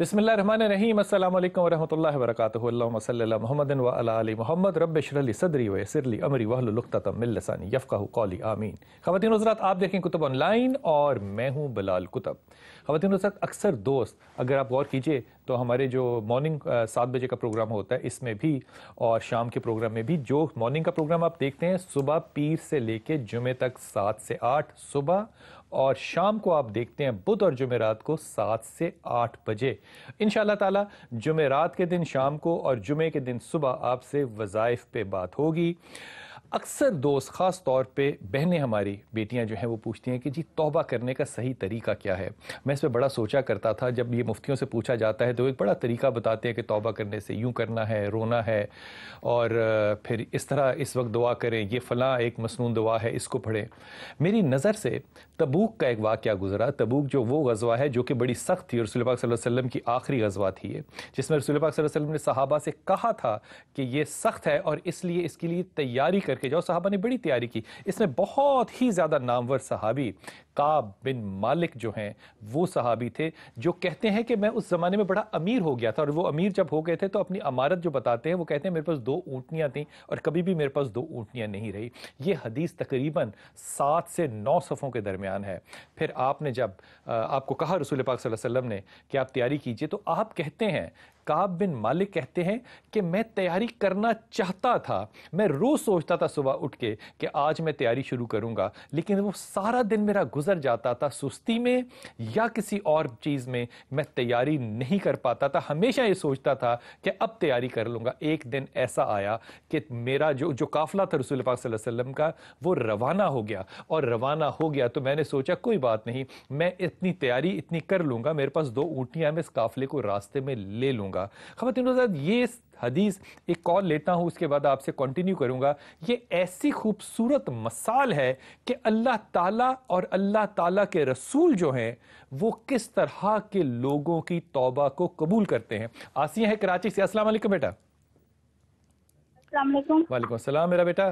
بسم اللہ الرحمن الرحیم السلام علیکم ورحمۃ اللہ وبرکاتہ اللہم صلی علی محمد وعلی آل محمد رب اشرح لی صدری ویسر لی امری واحلل عقدۃ من لسانی یفقہوا قولی آمین۔ خواتین و حضرات، آپ دیکھیں کتب آن لائن اور میں ہوں بلال کتب۔ خواتین و حضرات، اکثر دوست اگر آپ غور کیجئے تو ہمارے جو مارننگ 7 بجے کا پروگرام ہوتا ہے اس میں بھی اور شام کے پروگرام میں بھی، جو مارننگ کا پروگرام آپ دیکھتے ہیں صبح پیر سے لے کے جمعے تک 7 سے 8 صبح، اور شام کو آپ دیکھتے ہیں بدھ اور جمعرات کو 7 سے 8 بجے۔ انشاءاللہ تعالی جمعرات کے دن شام کو اور جمعے کے دن صبح آپ سے وظائف پہ بات ہوگی۔ اکثر دوست، خاص طور پہ بہنیں ہماری بیٹیاں جو ہیں وہ پوچھتی ہیں کہ جی توبہ کرنے کا صحیح طریقہ کیا ہے۔ میں اس پہ بڑا سوچا کرتا تھا، جب یہ مفتیوں سے پوچھا جاتا ہے تو ایک بڑا طریقہ بتاتے ہیں کہ توبہ کرنے سے یوں کرنا ہے، رونا ہے، اور پھر اس طرح اس وقت دعا کریں، یہ فلاں ایک مسنون دعا ہے، اس کو پڑھیں۔ میری نظر سے تبوک کا ایک واقعہ گزرا۔ تبوک جو وہ غزوہ ہے جو کہ بڑی سخت تھی، رسول پاک صلی اللہ علیہ وسلم کی آخری غزوہ تھی یہ، جس میں رسول پاک صلی اللہ علیہ وسلم نے صحابہ سے کہا تھا کہ یہ سخت ہے اور اس لیے اس کے لیے تیاری کر کے جاؤ۔ صحابہ نے بڑی تیاری کی۔ اس میں بہت ہی زیادہ نامور صحابی کعب بن مالک جو ہیں وہ صحابی تھے، جو کہتے ہیں کہ میں اس زمانے میں بڑا امیر ہو گیا تھا، اور وہ امیر جب ہو گئے تھے تو اپنی امارت جو بتاتے ہیں وہ کہتے ہیں میرے پاس 2 اونٹنیاں تھیں اور کبھی بھی میرے پاس 2 اونٹنیاں نہیں رہی۔ یہ حدیث تقریباً 7 سے 9 صفحوں کے درمیان ہے۔ پھر آپ نے جب آپ کو کہا رسول پاک صلی اللہ علیہ وسلم نے کہ آپ تیاری کیجئے، تو آپ کہتے ہیں، کعب بن مالک کہتے ہیں کہ میں تیاری کرنا چاہتا تھا، میں روز سوچتا تھا صبح اٹھ کے کہ آج میں تیاری شروع کروں گا، لیکن وہ سارا دن میرا گزر جاتا تھا سستی میں یا کسی اور چیز میں، میں تیاری نہیں کر پاتا تھا۔ ہمیشہ یہ سوچتا تھا کہ اب تیاری کر لوں گا۔ ایک دن ایسا آیا کہ میرا جو قافلہ تھا رسول پاک صلی اللہ علیہ وسلم کا وہ روانہ ہو گیا، اور روانہ ہو گیا تو میں نے سوچا کوئی بات نہیں، میں اتنی تیاری اتنی کر لوں گا، میرے پاس 2 اونٹنیاں، میں اس قافلے کو راستے میں لے لوں گا۔ خواتین و حضرات، یہ حدیث ایک کال لیتا ہوں، اس کے بعد آپ سے کنٹینیو کروں گا۔ یہ ایسی خوبصورت مثال ہے کہ اللہ تعالیٰ اور اللہ تعالیٰ کے رسول جو ہیں وہ کس طرح کے لوگوں کی توبہ کو قبول کرتے ہیں۔ آسیہ ہے کراچی سے۔ السلام علیکم بیٹا۔ السلام علیکم۔ وعلیکم السلام میرا بیٹا۔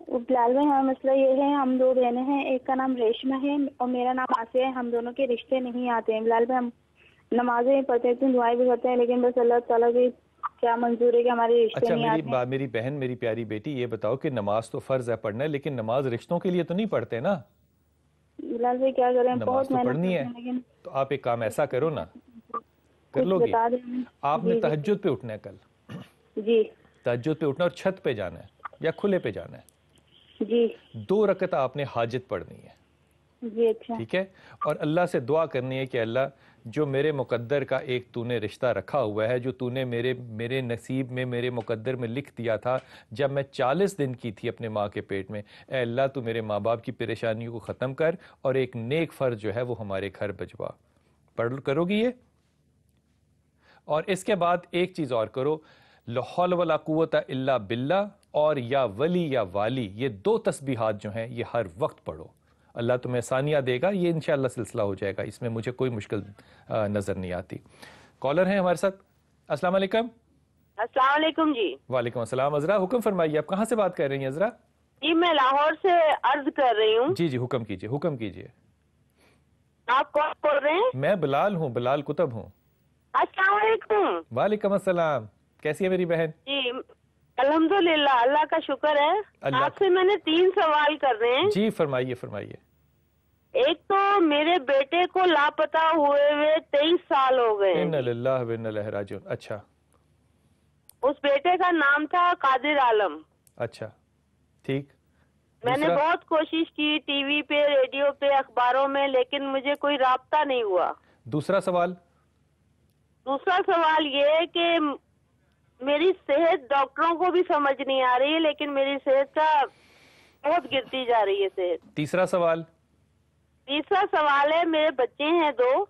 بلال بھائی، ہمارا مسئلہ یہ ہے، ہم 2 بہنیں ہیں، ایک کا نام ریشمہ ہے اور میرا نام آسیہ ہے۔ ہم دونوں کے رشتے نہیں آتے ہیں بلال بھائی، ہم نمازیں بھی پڑھتے ہیں، دعائیں بھی کرتے ہیں، لیکن بس اللہ تعالیٰ کی کیا منظور ہے کہ ہمارے رشتے نہیں آتے ہیں۔ میری بہن، میری پیاری بیٹی، یہ بتاؤ کہ نماز تو فرض ہے پڑھنا ہے، لیکن نماز رشتوں کے لیے تو نہیں پڑھتے نا؟ بلال بھائی کیا کریں، نماز بہت تو محنت پڑھنی ہے، لیکن تو آپ ایک کام ایسا کرو نا، کر کچھ لو گی؟ بتا دیں ہمیں۔ آپ نے تہجد پہ اٹھنا ہے کل، جی تہجد پہ اٹھنا اور چھت پہ جانا ہے یا کھلے پہ جانا ہے، جی 2 رکعت آپ نے حاجت پڑھنی ہے، جی اچھا ٹھیک ہے؟ اور اللہ سے دعا کرنی ہے کہ اللہ، جو میرے مقدر کا ایک تو نے رشتہ رکھا ہوا ہے، جو تو نے میرے نصیب میں، میرے مقدر میں لکھ دیا تھا جب میں 40 دن کی تھی اپنے ماں کے پیٹ میں، اے اللہ تو میرے ماں باپ کی پریشانیوں کو ختم کر اور ایک نیک فرض جو ہے وہ ہمارے گھر بھجوا۔ کرو گی یہ؟ اور اس کے بعد ایک چیز اور کرو، لا حول ولا قوت الا باللہ اور یا ولی یا والی، یہ 2 تسبیحات جو ہیں یہ ہر وقت پڑھو۔ اللہ تمہیں آسانیاں دے گا، یہ انشاءاللہ سلسلہ ہو جائے گا، اس میں مجھے کوئی مشکل نظر نہیں آتی۔ کالر ہیں ہمارے ساتھ۔ السلام علیکم۔ السلام علیکم جی۔ وعلیکم السلام۔ عذرا حکم فرمائیے، آپ کہاں سے بات کر رہی ہیں عذرا؟ جی میں لاہور سے عرض کر رہی ہوں۔ جی جی حکم کیجیے، حکم کیجیے۔ آپ کون بول رہے ہیں؟ میں بلال ہوں، بلال کتب ہوں۔ السلام علیکم۔ وعلیکم السلام، کیسی ہے میری بہن؟ جی الحمدللہ، اللہ کا شکر ہے۔ آپ سے میں نے 3 سوال کرنے ہیں۔ جی فرمائیے فرمائیے۔ ایک تو میرے بیٹے کو لاپتہ ہوئے 23 سال ہو گئے انا ہیں۔ للہ و انا الیہ راجعون۔ اچھا اس بیٹے کا نام تھا قادر عالم۔ اچھا ٹھیک۔ میں نے بہت کوشش کی، ٹی وی پہ، ریڈیو پہ، اخباروں میں، لیکن مجھے کوئی رابطہ نہیں ہوا۔ دوسرا سوال؟ دوسرا سوال یہ ہے کہ میری صحت ڈاکٹروں کو بھی سمجھ نہیں آ رہی ہے، لیکن میری صحت کا بہت گرتی جا رہی ہے صحت۔ تیسرا سوال؟ تیسرا سوال ہے، میرے بچے ہیں 2۔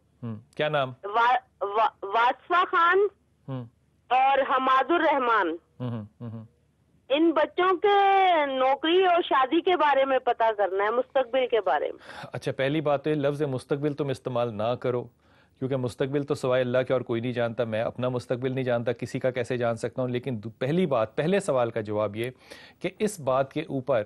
کیا نام؟ واسفہ خان اور حماد الرحمان۔ ان بچوں کے نوکری اور شادی کے بارے میں پتا کرنا ہے، مستقبل کے بارے میں۔ اچھا، پہلی بات ہے لفظ مستقبل تم استعمال نہ کرو، کیونکہ مستقبل تو سوائے اللہ کے اور کوئی نہیں جانتا۔ میں اپنا مستقبل نہیں جانتا، کسی کا کیسے جان سکتا ہوں؟ لیکن پہلی بات، پہلے سوال کا جواب یہ کہ اس بات کے اوپر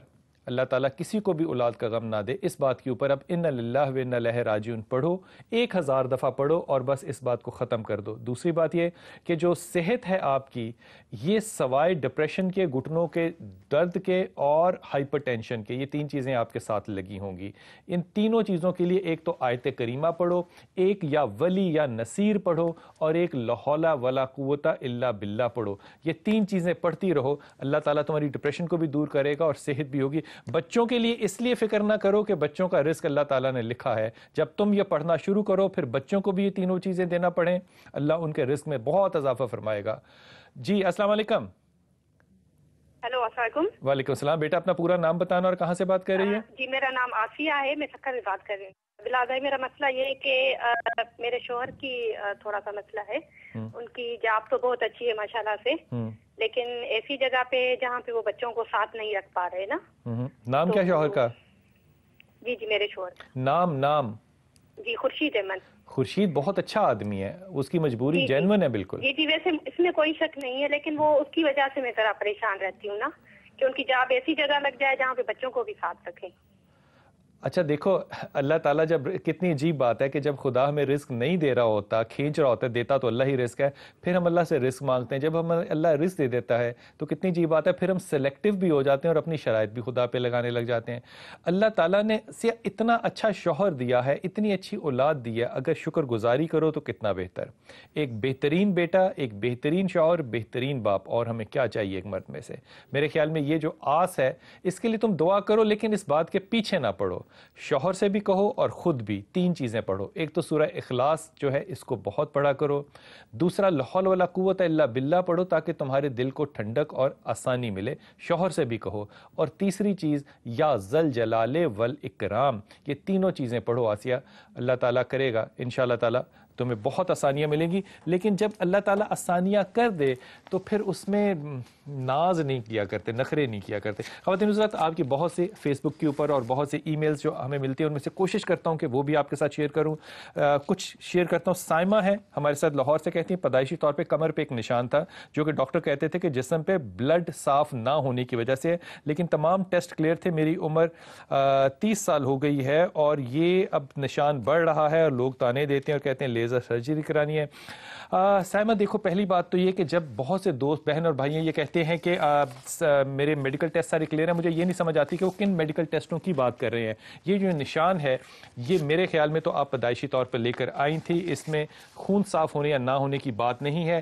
اللہ تعالیٰ کسی کو بھی اولاد کا غم نہ دے. اس بات کے اوپر اب انا للہ و انا الیہ راجعون پڑھو, 1000 دفعہ پڑھو اور بس اس بات کو ختم کر دو. دوسری بات یہ کہ جو صحت ہے آپ کی, یہ سوائے ڈپریشن کے, گھٹنوں کے درد کے اور ہائپر ٹینشن کے, یہ 3 چیزیں آپ کے ساتھ لگی ہوں گی. ان تینوں چیزوں کے لیے ایک تو آیت کریمہ پڑھو, ایک یا ولی یا نصیر پڑھو, اور ایک لا حول ولا قوت الا باللہ پڑھو. یہ 3 چیزیں پڑھتی رہو, اللہ تعالیٰ تمہاری ڈپریشن کو بھی دور کرے گا اور صحت بھی ہوگی. بچوں کے لیے اس لیے فکر نہ کرو کہ بچوں کا رزق اللہ تعالیٰ نے لکھا ہے. جب تم یہ پڑھنا شروع کرو پھر بچوں کو بھی یہ تینوں چیزیں دینا پڑیں, اللہ ان کے رزق میں بہت اضافہ فرمائے گا. جی السلام علیکم. ہیلو السلام علیکم. وعلیکم السلام. بیٹا اپنا پورا نام بتانا اور کہاں سے بات کر رہی ہے؟ جی میرا نام آسیہ ہے, میں سکر سے بات کر رہی ہوں. بلال میرا مسئلہ یہ ہے کہ میرے شوہر کی تھوڑا سا مسئلہ ہے. ان کی جاب تو بہت اچھی ہے ماشاءاللہ سے, لیکن ایسی جگہ پہ جہاں پہ وہ بچوں کو ساتھ نہیں رکھ پا رہے نا. نام کیا شوہر کا؟ جی میرے شوہر. نام جی خورشید احمد. خورشید بہت اچھا آدمی ہے, اس کی مجبوری جینون ہے بالکل. جی ویسے اس میں کوئی شک نہیں ہے, لیکن وہ اس کی وجہ سے میں ذرا پریشان رہتی ہوں نا, کہ ان کی جاب ایسی جگہ لگ جائے جہاں پہ بچوں کو بھی ساتھ رکھیں. اچھا دیکھو, اللہ تعالیٰ جب, کتنی عجیب بات ہے کہ جب خدا ہمیں رزق نہیں دے رہا ہوتا, کھینچ رہا ہوتا ہے, دیتا تو اللہ ہی رزق ہے, پھر ہم اللہ سے رزق مانگتے ہیں. جب ہم اللہ رزق دے دیتا ہے تو کتنی عجیب بات ہے, پھر ہم سلیکٹیو بھی ہو جاتے ہیں اور اپنی شرائط بھی خدا پہ لگانے لگ جاتے ہیں. اللہ تعالیٰ نے اتنا اچھا شوہر دیا ہے, اتنی اچھی اولاد دی ہے, اگر شکر گزاری کرو تو کتنا بہتر. ایک بہترین بیٹا, ایک بہترین شوہر, بہترین باپ, اور ہمیں کیا چاہیے ایک مرد میں سے. میرے خیال میں یہ جو آس ہے اس کے لیے تم دعا کرو, لیکن اس بات کے پیچھے نہ پڑو. شوہر سے بھی کہو اور خود بھی 3 چیزیں پڑھو. ایک تو سورہ اخلاص جو ہے اس کو بہت پڑھا کرو. دوسرا لا حول ولا قوت الا باللہ پڑھو تاکہ تمہارے دل کو ٹھنڈک اور آسانی ملے. شوہر سے بھی کہو. اور تیسری چیز یا ذل جلال والاکرام, یہ تینوں چیزیں پڑھو آسیہ. اللہ تعالیٰ کرے گا انشاءاللہ تعالیٰ تمہیں بہت آسانیاں ملیں گی. لیکن جب اللہ تعالیٰ آسانیاں کر دے تو پھر اس میں ناز نہیں کیا کرتے, نخرے نہیں کیا کرتے. خواتین حضرات, آپ کی بہت سے فیس بک کے اوپر اور بہت سے ای میلز جو ہمیں ملتی ہیں ان میں سے کوشش کرتا ہوں کہ وہ بھی آپ کے ساتھ شیئر کروں. کچھ شیئر کرتا ہوں. سائمہ ہے ہمارے ساتھ لاہور سے, کہتی ہیں پیدائشی طور پہ کمر پہ ایک نشان تھا جو کہ ڈاکٹر کہتے تھے کہ جسم پہ بلڈ صاف نہ ہونے کی وجہ سے, لیکن تمام ٹیسٹ کلیئر تھے. میری عمر 30 سال ہو گئی ہے اور یہ اب نشان بڑھ رہا ہے اور لوگ تانے دیتے ہیں اور کہتے ہیں لیزر سرجری کرانی ہے. سائمہ دیکھو, پہلی بات تو یہ کہ جب بہت سے دوست بہن اور بھائی یہ کہتے ہیں کہ میرے میڈیکل ٹیسٹ سارے کلیئر ہیں, مجھے یہ نہیں سمجھ آتی کہ وہ کن میڈیکل ٹیسٹوں کی بات کر رہے ہیں. یہ جو نشان ہے یہ میرے خیال میں تو آپ پیدائشی طور پر لے کر آئی تھی, اس میں خون صاف ہونے یا نہ ہونے کی بات نہیں ہے.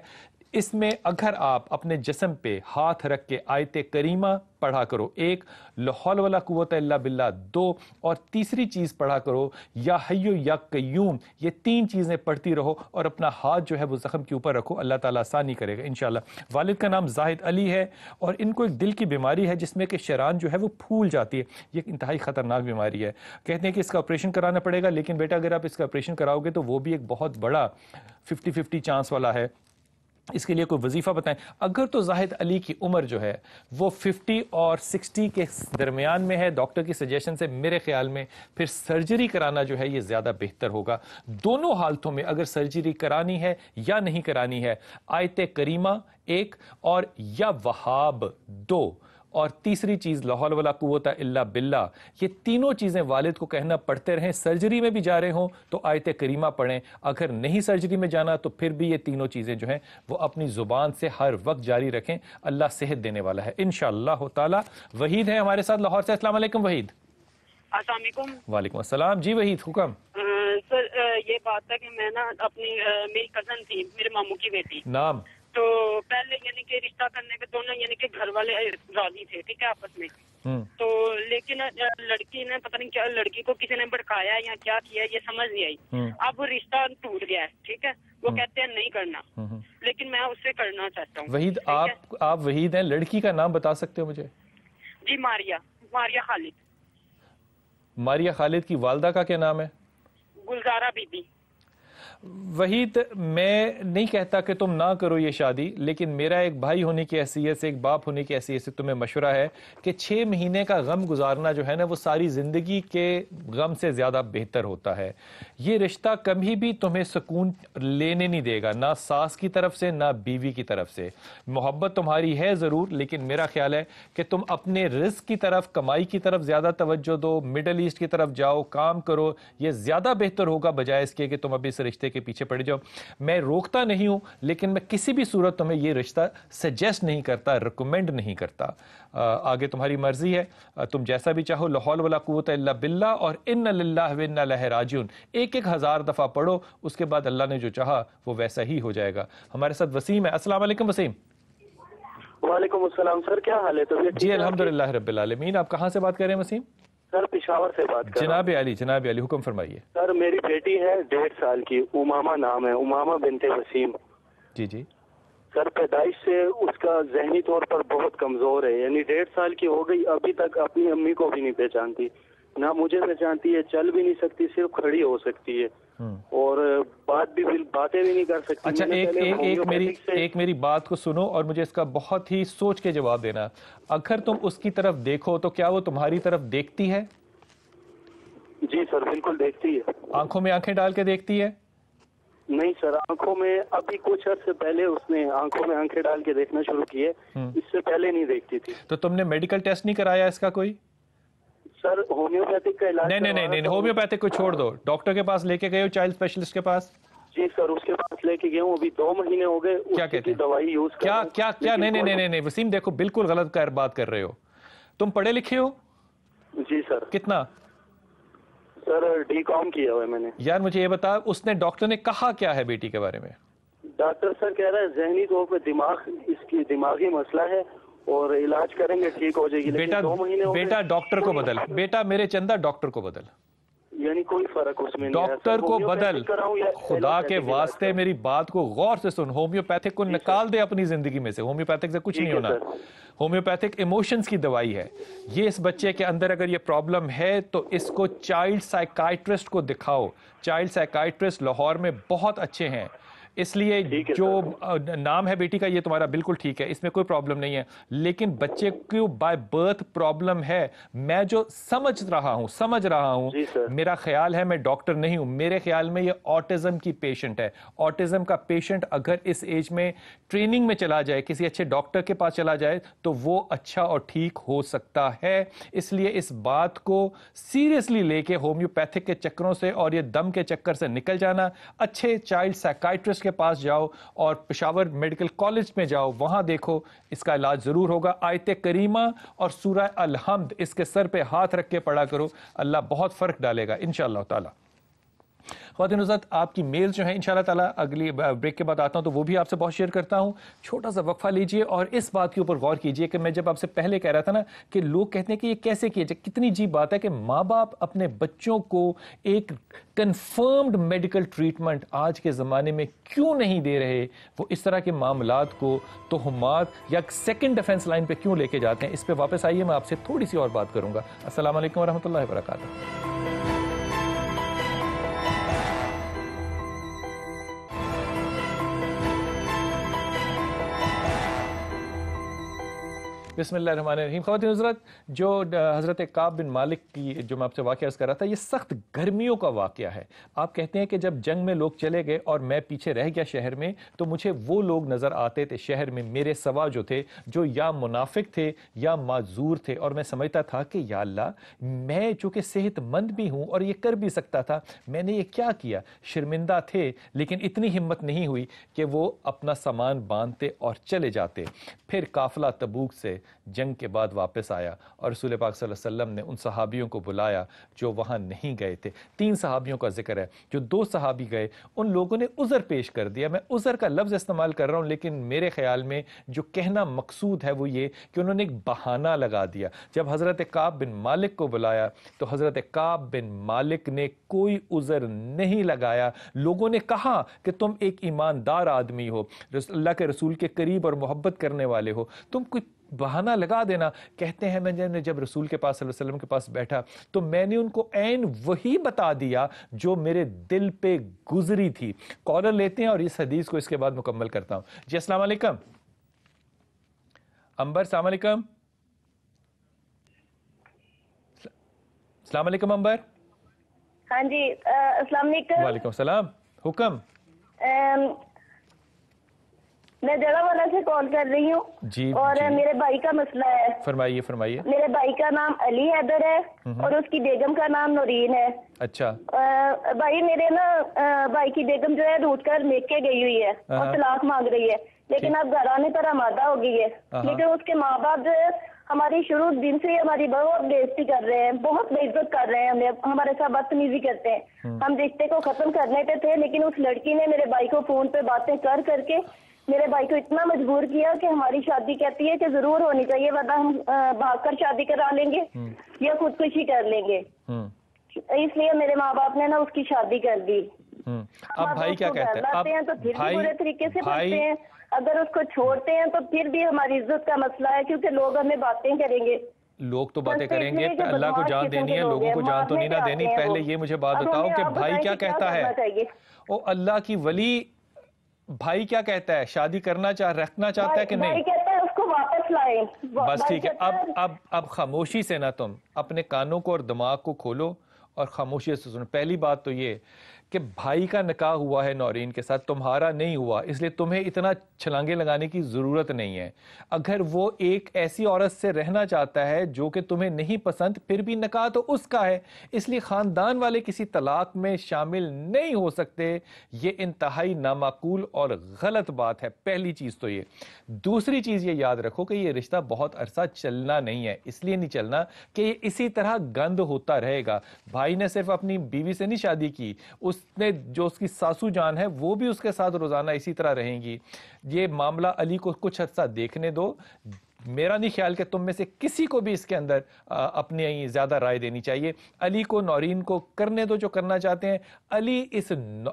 اس میں اگر آپ اپنے جسم پہ ہاتھ رکھ کے آیت کریمہ پڑھا کرو, 1 لا حول ولا قوت الا باللہ, 2 اور تیسری چیز پڑھا کرو یا حی یا قیوم. یہ 3 چیزیں پڑھتی رہو اور اپنا ہاتھ جو ہے وہ زخم کے اوپر رکھو, اللہ تعالیٰ آسانی کرے گا انشاءاللہ. والد کا نام زاہد علی ہے اور ان کو ایک دل کی بیماری ہے جس میں کہ شران جو ہے وہ پھول جاتی ہے. یہ ایک انتہائی خطرناک بیماری ہے. کہتے ہیں کہ اس کا آپریشن کرانا پڑے گا, لیکن بیٹا اگر آپ اس کا آپریشن کراؤ گے تو وہ بھی ایک بہت بڑا 50-50 چانس والا ہے. اس کے لیے کوئی وظیفہ بتائیں. اگر تو زاہد علی کی عمر جو ہے وہ 50 اور 60 کے درمیان میں ہے, ڈاکٹر کی سجیشن سے میرے خیال میں پھر سرجری کرانا جو ہے یہ زیادہ بہتر ہوگا. دونوں حالتوں میں اگر سرجری کرانی ہے یا نہیں کرانی ہے, آیت کریمہ 1 اور یا وہاب 2 اور تیسری چیز لا حول ولا قوت الا باللہ, یہ تینوں چیزیں والد کو کہنا پڑتے رہیں. سرجری میں بھی جا رہے ہوں تو آیت کریمہ پڑھیں, اگر نہیں سرجری میں جانا تو پھر بھی یہ تینوں چیزیں جو ہیں وہ اپنی زبان سے ہر وقت جاری رکھیں. اللہ صحت دینے والا ہے انشاءاللہ تعالی. وحید ہے ہمارے ساتھ لاہور سے. السلام علیکم وحید. السلام علیکم. وعلیکم السلام. جی وحید حکم. سر یہ بات ہے کہ میں نا اپنی میری کزن تھی, میرے ماموں کی بیٹی, نام تو پہلے یعنی کہ رشتہ کرنے کے دونوں یعنی کہ گھر والے راضی تھے, ٹھیک ہے, آپس میں. تو لیکن لڑکی نے پتہ نہیں کیا, لڑکی کو کسی نے بھڑکایا یا کیا کیا یہ سمجھ نہیں آئی. اب وہ رشتہ ٹوٹ گیا ہے, ٹھیک ہے, وہ کہتے ہیں نہیں کرنا, لیکن میں اس سے کرنا چاہتا ہوں. وحید آپ وحید ہیں, لڑکی کا نام بتا سکتے ہو مجھے؟ جی ماریا خالد. ماریا خالد کی والدہ کا کیا نام ہے؟ گلزارہ بی بی. وحید میں نہیں کہتا کہ تم نہ کرو یہ شادی، لیکن میرا ایک بھائی ہونے کی حیثیت سے، ایک باپ ہونے کی حیثیت سے تمہیں مشورہ ہے کہ 6 مہینے کا غم گزارنا جو ہے نا وہ ساری زندگی کے غم سے زیادہ بہتر ہوتا ہے۔ یہ رشتہ کبھی بھی تمہیں سکون لینے نہیں دے گا، نہ ساس کی طرف سے نہ بیوی کی طرف سے۔ محبت تمہاری ہے ضرور، لیکن میرا خیال ہے کہ تم اپنے رزق کی طرف، کمائی کی طرف زیادہ توجہ دو، مڈل ایسٹ کی طرف جاؤ، کام کرو، یہ زیادہ بہتر ہوگا بجائے اس کے کہ تم ابھی اس رشتے کے پیچھے پڑ جاؤ۔ میں روکتا نہیں ہوں، لیکن میں کسی بھی صورت تمہیں یہ رشتہ سجیسٹ نہیں کرتا، ریکمینڈ نہیں کرتا۔ آگے تمہاری مرضی ہے، تم جیسا بھی چاہو۔ لا حول ولا قوت الا باللہ اور ان للہ و انا الیہ راجعون 1000 دفعہ پڑھو، اس کے بعد اللہ نے جو چاہا وہ ویسا ہی ہو جائے گا۔ ہمارے ساتھ وسیم ہے۔ السلام علیکم وسیم۔ وعلیکم السلام سر، کیا حال ہے؟ جی الحمدللہ رب العالمین۔ آپ کہاں سے بات کر رہے ہیں وسیم؟ سر پشاور سے بات کر رہا ہوں۔ جناب علی حکم فرمائیے۔ سر میری بیٹی ہے 1.5 سال کی، امامہ نام ہے، امامہ بنت وسیم۔ جی جی سر پیدائش سے اس کا ذہنی طور پر بہت کمزور ہے، یعنی 1.5 سال کی ہو گئی، ابھی تک اپنی امی کو بھی نہیں پہچانتی، نہ مجھے پہچانتی ہے، چل بھی نہیں سکتی، صرف کھڑی ہو سکتی ہے اور باتیں بھی نہیں کر سکتی۔ اچھا ایک میری بات کو سنو اور مجھے اس کا بہت ہی سوچ کے جواب دینا۔ اگر تم اس کی طرف دیکھو تو کیا وہ تمہاری طرف دیکھتی ہے؟ جی سر بالکل دیکھتی ہے۔ آنکھوں میں آنکھیں ڈال کے دیکھتی ہے؟ نہیں سر، آنکھوں میں ابھی کچھ عرصے پہلے اس نے آنکھوں میں آنکھیں ڈال کے دیکھنا شروع کیے، اس سے پہلے نہیں دیکھتی تھی۔ تو تم نے میڈیکل ٹیسٹ نہیں کرایا اس کا کوئی؟ سر ہومیوپیتھک کا علاج نہیں ہومیوپیتھک کو چھوڑ دو، ڈاکٹر کے پاس لے کے گئے ہو، چائلڈ اسپیشلسٹ کے پاس؟ جی سر اس کے پاس لے کے گیا ہوں، ابھی 2 مہینے ہو گئے، کیا کہتے ہیں دوائی یوز کیا نہیں وسیم دیکھو بالکل غلط بات کر رہے ہو۔ تم پڑھے لکھے ہو؟ جی سر۔ کتنا؟ سر D.Com کیا ہوا ہے میں نے۔ یار مجھے یہ بتا، اس نے ڈاکٹر نے کہا کیا ہے بیٹی کے بارے میں؟ ڈاکٹر سر کہہ رہا ہے ذہنی طور پہ اس کی دماغی مسئلہ ہے اور علاج کریں گے ٹھیک ہو جائے گی، لیکن 2 مہینے ہو گئے۔ بیٹا ڈاکٹر کو بدل، بیٹا میرے چندہ ڈاکٹر کو بدل، یعنی کوئی فرق اس میں نہیں ہے۔ ڈاکٹر کو بدل، خدا کے واسطے میری بات کو غور سے سن، ہومیوپیتھک کو نکال دے اپنی زندگی میں سے، ہومیوپیتھک سے کچھ نہیں ہونا۔ ہومیوپیتھک ایموشنز کی دوائی ہے۔ یہ اس بچے کے اندر اگر یہ پرابلم ہے تو اس کو چائلڈ سائیکائٹرسٹ کو دکھاؤ۔ چائلڈ سائیکائٹرسٹ لاہور میں بہت اچھے ہیں، اس لیے جو نام ہے بیٹی کا یہ تمہارا بالکل ٹھیک ہے، اس میں کوئی پرابلم نہیں ہے، لیکن بچے کو بائی برتھ پرابلم ہے۔ میں جو سمجھ رہا ہوں میرا خیال ہے، میں ڈاکٹر نہیں ہوں، میرے خیال میں یہ آٹزم کی پیشنٹ ہے۔ آٹزم کا پیشنٹ اگر اس ایج میں ٹریننگ میں چلا جائے، کسی اچھے ڈاکٹر کے پاس چلا جائے تو وہ اچھا اور ٹھیک ہو سکتا ہے۔ اس لیے اس بات کو سیریسلی لے کے ہومیوپیتھک کے چکروں سے اور یہ دم کے چکر سے نکل جانا، اچھے چائلڈ سائیکائٹرسٹ کے پاس جاؤ اور پشاور میڈیکل کالج میں جاؤ، وہاں دیکھو، اس کا علاج ضرور ہوگا۔ آیت کریمہ اور سورہ الحمد اس کے سر پہ ہاتھ رکھ کے پڑھا کرو، اللہ بہت فرق ڈالے گا انشاءاللہ تعالی۔ خواتین حضرات آپ کی میل جو ہیں انشاءاللہ تعالی اگلی بریک کے بعد آتا ہوں تو وہ بھی آپ سے بہت شیئر کرتا ہوں۔ چھوٹا سا وقفہ لیجئے اور اس بات کے اوپر غور کیجئے کہ میں جب آپ سے پہلے کہہ رہا تھا نا کہ لوگ کہتے ہیں کہ یہ کیسے کیا جائے، کتنی عجیب بات ہے کہ ماں باپ اپنے بچوں کو ایک کنفرمڈ میڈیکل ٹریٹمنٹ آج کے زمانے میں کیوں نہیں دے رہے، وہ اس طرح کے معاملات کو تہمات یا سیکنڈ ڈیفنس لائن پہ کیوں لے کے جاتے ہیں۔ اس پہ واپس آئیے، میں آپ سے تھوڑی سی اور بات کروں گا۔ السلام علیکم ورحمۃ اللہ وبرکاتہ۔ بسم اللہ الرحمن الرحیم۔ خواتین حضرات، جو حضرت کعب بن مالک کی جو میں آپ سے واقعہ عرض کر رہا تھا، یہ سخت گرمیوں کا واقعہ ہے۔ آپ کہتے ہیں کہ جب جنگ میں لوگ چلے گئے اور میں پیچھے رہ گیا شہر میں، تو مجھے وہ لوگ نظر آتے تھے شہر میں میرے سوا جو تھے، جو یا منافق تھے یا معذور تھے، اور میں سمجھتا تھا کہ یا اللہ، میں چونکہ صحت مند بھی ہوں اور یہ کر بھی سکتا تھا، میں نے یہ کیا کیا؟ شرمندہ تھے، لیکن اتنی ہمت نہیں ہوئی کہ وہ اپنا سامان باندھتے اور چلے جاتے۔ پھر قافلہ تبوک سے جنگ کے بعد واپس آیا اور رسول پاک صلی اللہ علیہ وسلم نے ان صحابیوں کو بلایا جو وہاں نہیں گئے تھے۔ 3 صحابیوں کا ذکر ہے، جو 2 صحابی گئے، ان لوگوں نے عذر پیش کر دیا۔ میں عذر کا لفظ استعمال کر رہا ہوں، لیکن میرے خیال میں جو کہنا مقصود ہے وہ یہ کہ انہوں نے ایک بہانہ لگا دیا۔ جب حضرت کعب بن مالک کو بلایا تو حضرت کعب بن مالک نے کوئی عذر نہیں لگایا۔ لوگوں نے کہا کہ تم ایک ایماندار آدمی ہو، اللہ کے رسول کے قریب اور محبت کرنے والے ہو، تم کوئی بہانہ لگا دینا. کہتے ہیں میں نے جب رسول کے پاس صلی اللہ علیہ وسلم کے پاس بیٹھا تو میں نے ان کو عین وہی بتا دیا جو میرے دل پہ گزری تھی. کالر لیتے ہیں اور اس حدیث کو اس کے بعد مکمل کرتا ہوں. جی السلام علیکم. امبر السلام علیکم. السلام علیکم امبر. ہاں جی السلام علیکم. وعلیکم السلام. حکم. میں جگہ والا سے کال کر رہی ہوں جی اور جی. میرے بھائی کا مسئلہ ہے. فرمائیے فرمائیے. میرے بھائی کا نام علی حیدر ہے اور اس کی بیگم کا نام نورین ہے. اچھا. بھائی میرے نا بھائی کی بیگم جو ہے روٹ کر میکے گئی ہوئی ہے اور طلاق مانگ رہی ہے لیکن اب گھر آنے پر آمادہ ہو گئی ہے. لیکن اس کے ماں باپ جو ہے ہماری شروع دن سے ہی ہماری بہت بےعزتی کر رہے ہیں, بہت بے عزت کر رہے ہیں, ہمیں ہمارے ساتھ بدتمیزی کرتے ہیں. ہم رشتے کو ختم کرنے پہ تھے لیکن اس لڑکی نے میرے بھائی کو فون پہ باتیں کر کے میرے بھائی کو اتنا مجبور کیا کہ ہماری شادی کہتی ہے کہ ضرور ہونی چاہیے ورنہ ہم بھاگ کر شادی کرا لیں گے یا خودکشی کر لیں گے. اس لیے میرے ماں باپ نے نا اس کی شادی کر دی. اب بھائی کیا کہتے ہیں تو پھر بھی برے طریقے سے بنتے ہیں, اگر اس کو چھوڑتے ہیں تو پھر بھی ہماری عزت کا مسئلہ ہے کیونکہ لوگ ہمیں باتیں کریں گے. لوگ تو باتیں کریں گے, اللہ کو جان دینی ہے, لوگوں کو جان تو نہیں نہ دینی. پہلے یہ مجھے بات بتاؤ کہ بھائی کیا کہتا ہے, او اللہ کی ولی بھائی کیا کہتا ہے, شادی کرنا رکھنا چاہتا ہے کہ نہیں؟ بھائی کہتا ہے اس کو واپس لائیں. بس ٹھیک ہے. اب خاموشی سے نہ تم اپنے کانوں کو اور دماغ کو کھولو اور خاموشی سے سنو. پہلی بات تو یہ کہ بھائی کا نکاح ہوا ہے نورین کے ساتھ, تمہارا نہیں ہوا, اس لیے تمہیں اتنا چھلانگے لگانے کی ضرورت نہیں ہے. اگر وہ ایک ایسی عورت سے رہنا چاہتا ہے جو کہ تمہیں نہیں پسند, پھر بھی نکاح تو اس کا ہے, اس لیے خاندان والے کسی طلاق میں شامل نہیں ہو سکتے. یہ انتہائی نامعقول اور غلط بات ہے, پہلی چیز تو یہ. دوسری چیز یہ یاد رکھو کہ یہ رشتہ بہت عرصہ چلنا نہیں ہے, اس لیے نہیں چلنا کہ یہ اسی طرح گند ہوتا رہے گا. بھائی نے صرف اپنی بیوی سے نہیں شادی کی, اس نے جو اس کی ساسو جان ہے وہ بھی اس کے ساتھ روزانہ اسی طرح رہیں گی. یہ معاملہ علی کو کچھ عرصہ دیکھنے دو. میرا نہیں خیال کہ تم میں سے کسی کو بھی اس کے اندر اپنی زیادہ رائے دینی چاہیے. علی کو نورین کو کرنے دو جو کرنا چاہتے ہیں. علی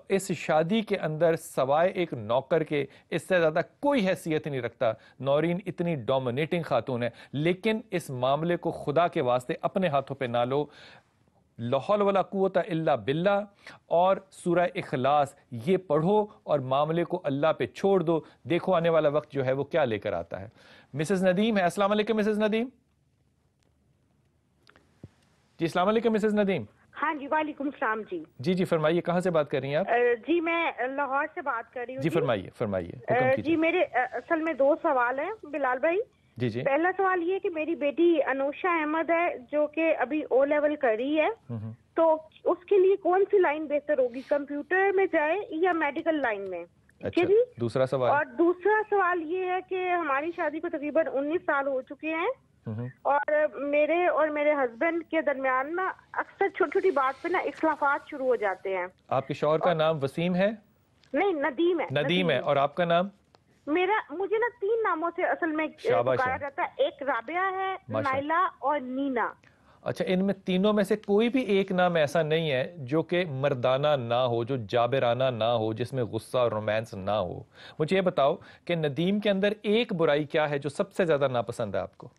اس شادی کے اندر سوائے ایک نوکر کے اس سے زیادہ کوئی حیثیت نہیں رکھتا. نورین اتنی ڈومینیٹنگ خاتون ہے, لیکن اس معاملے کو خدا کے واسطے اپنے ہاتھوں پہ نہ لو. لا حول ولا قوت الا باللہ اور سورہ اخلاص یہ پڑھو اور معاملے کو اللہ پہ چھوڑ دو. دیکھو آنے والا وقت جو ہے وہ کیا لے کر آتا ہے. مسز ندیم ہے. السلام علیکم مسز ندیم. جی السلام علیکم مسز ندیم. ہاں جی وعلیکم السلام. جی جی فرمائیے, کہاں سے بات کر رہی ہیں آپ؟ جی میں لاہور سے بات کر رہی ہوں. جی فرمائیے فرمائیے. جی میرے اصل میں 2 سوال ہیں بلال بھائی. جی جی. پہلا سوال یہ کہ میری بیٹی انوشا احمد ہے جو کہ ابھی او لیول کر رہی ہے, تو اس کے لیے کون سی لائن بہتر ہوگی, کمپیوٹر میں جائے یا میڈیکل لائن میں؟ اچھا دوسرا سوال. اور دوسرا سوال یہ ہے کہ ہماری شادی کو تقریباً 19 سال ہو چکے ہیں اور میرے اور میرے ہسبینڈ کے درمیان نا اکثر چھوٹی چھوٹی بات پہ نا اختلافات شروع ہو جاتے ہیں. آپ کے شوہر کا نام وسیم ہے؟ نہیں ندیم ہے. ندیم ہے. اور آپ کا نام؟ مجھے نا 3 ناموں سے اصل میں پکارا جاتا ہے. ایک رابعہ ہے, نائلہ اور نینا. اچھا, ان میں تینوں میں سے کوئی بھی ایک نام ایسا نہیں ہے جو کہ مردانہ نہ ہو, جو جابرانہ نہ ہو, جس میں غصہ اور رومانس نہ ہو. مجھے یہ بتاؤ کہ ندیم کے اندر ایک برائی کیا ہے جو سب سے زیادہ ناپسند ہے آپ کو؟